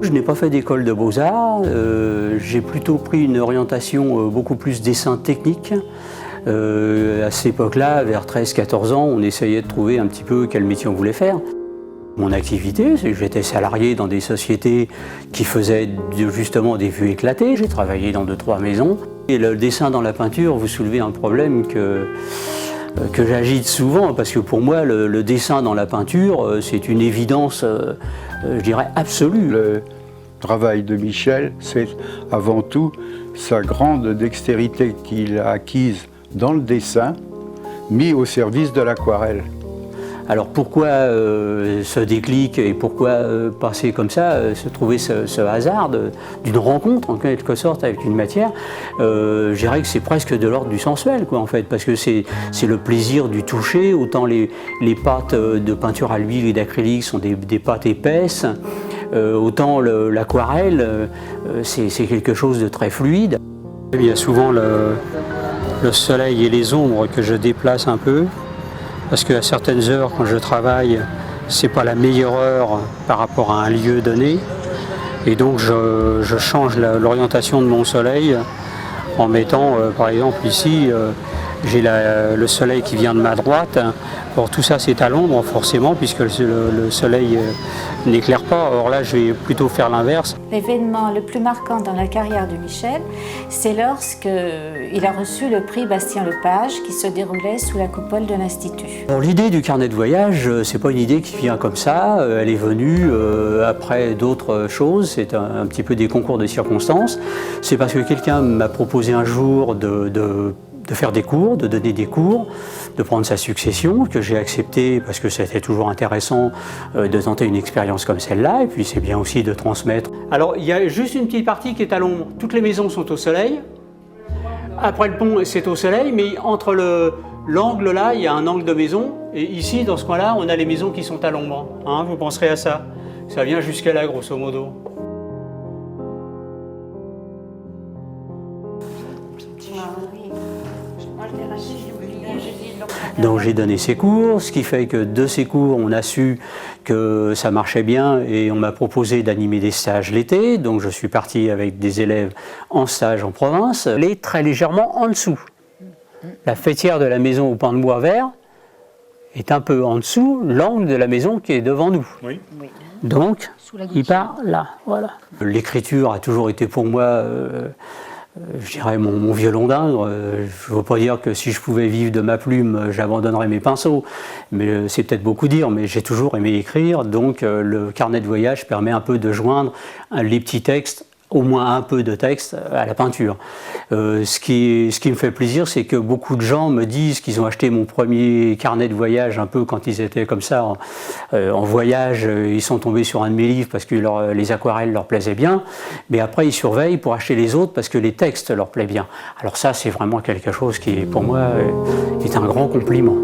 Je n'ai pas fait d'école de beaux-arts, j'ai plutôt pris une orientation beaucoup plus dessin technique. À cette époque-là, vers 13-14 ans, on essayait de trouver un petit peu quel métier on voulait faire. Mon activité, c'est que j'étais salarié dans des sociétés qui faisaient justement des vues éclatées. J'ai travaillé dans 2-3 maisons. Et le dessin dans la peinture, vous soulevez un problème que j'agite souvent, parce que pour moi, le dessin dans la peinture, c'est une évidence, je dirais, absolue. Le travail de Michel, c'est avant tout sa grande dextérité qu'il a acquise dans le dessin, mis au service de l'aquarelle. Alors pourquoi ce déclic et pourquoi passer comme ça, se trouver ce hasard d'une rencontre en quelque sorte avec une matière, je dirais que c'est presque de l'ordre du sensuel quoi en fait, parce que c'est le plaisir du toucher, autant les pâtes de peinture à l'huile et d'acrylique sont des pâtes épaisses, autant l'aquarelle c'est quelque chose de très fluide. Il y a souvent le soleil et les ombres que je déplace un peu. Parce qu'à certaines heures, quand je travaille, c'est pas la meilleure heure par rapport à un lieu donné. Et donc je change l'orientation de mon soleil en mettant, par exemple ici, j'ai le soleil qui vient de ma droite. Or tout ça c'est à l'ombre forcément puisque le soleil n'éclaire pas. Or là je vais plutôt faire l'inverse. L'événement le plus marquant dans la carrière de Michel, c'est lorsqu'il a reçu le prix Bastien-Lepage qui se déroulait sous la coupole de l'Institut. L'idée du carnet de voyage, c'est pas une idée qui vient comme ça, elle est venue après d'autres choses, c'est un petit peu des concours de circonstances. C'est parce que quelqu'un m'a proposé un jour de faire des cours, de donner des cours, de prendre sa succession, que j'ai accepté parce que c'était toujours intéressant de tenter une expérience comme celle-là, et puis c'est bien aussi de transmettre. Alors il y a juste une petite partie qui est à l'ombre. Toutes les maisons sont au soleil. Après le pont, c'est au soleil, mais entre l'angle là, il y a un angle de maison, et ici, dans ce coin-là, on a les maisons qui sont à l'ombre. Hein, vous penserez à ça. Ça vient jusqu'à là, grosso modo. Donc j'ai donné ces cours, ce qui fait que de ces cours, on a su que ça marchait bien et on m'a proposé d'animer des stages l'été. Donc je suis parti avec des élèves en stage en province, les très légèrement en dessous. La faîtière de la maison au pan de bois vert est un peu en dessous l'angle de la maison qui est devant nous. Oui. Donc il part là, voilà. L'écriture a toujours été pour moi je dirais mon violon d'Indre. Je ne veux pas dire que si je pouvais vivre de ma plume, j'abandonnerais mes pinceaux, mais c'est peut-être beaucoup dire, mais j'ai toujours aimé écrire, donc le carnet de voyage permet un peu de joindre les petits textes, au moins un peu de texte à la peinture. Ce qui me fait plaisir, c'est que beaucoup de gens me disent qu'ils ont acheté mon premier carnet de voyage un peu quand ils étaient comme ça en voyage, ils sont tombés sur un de mes livres parce que les aquarelles leur plaisaient bien, mais après ils surveillent pour acheter les autres parce que les textes leur plaisent bien. Alors ça c'est vraiment quelque chose qui pour moi est un grand compliment.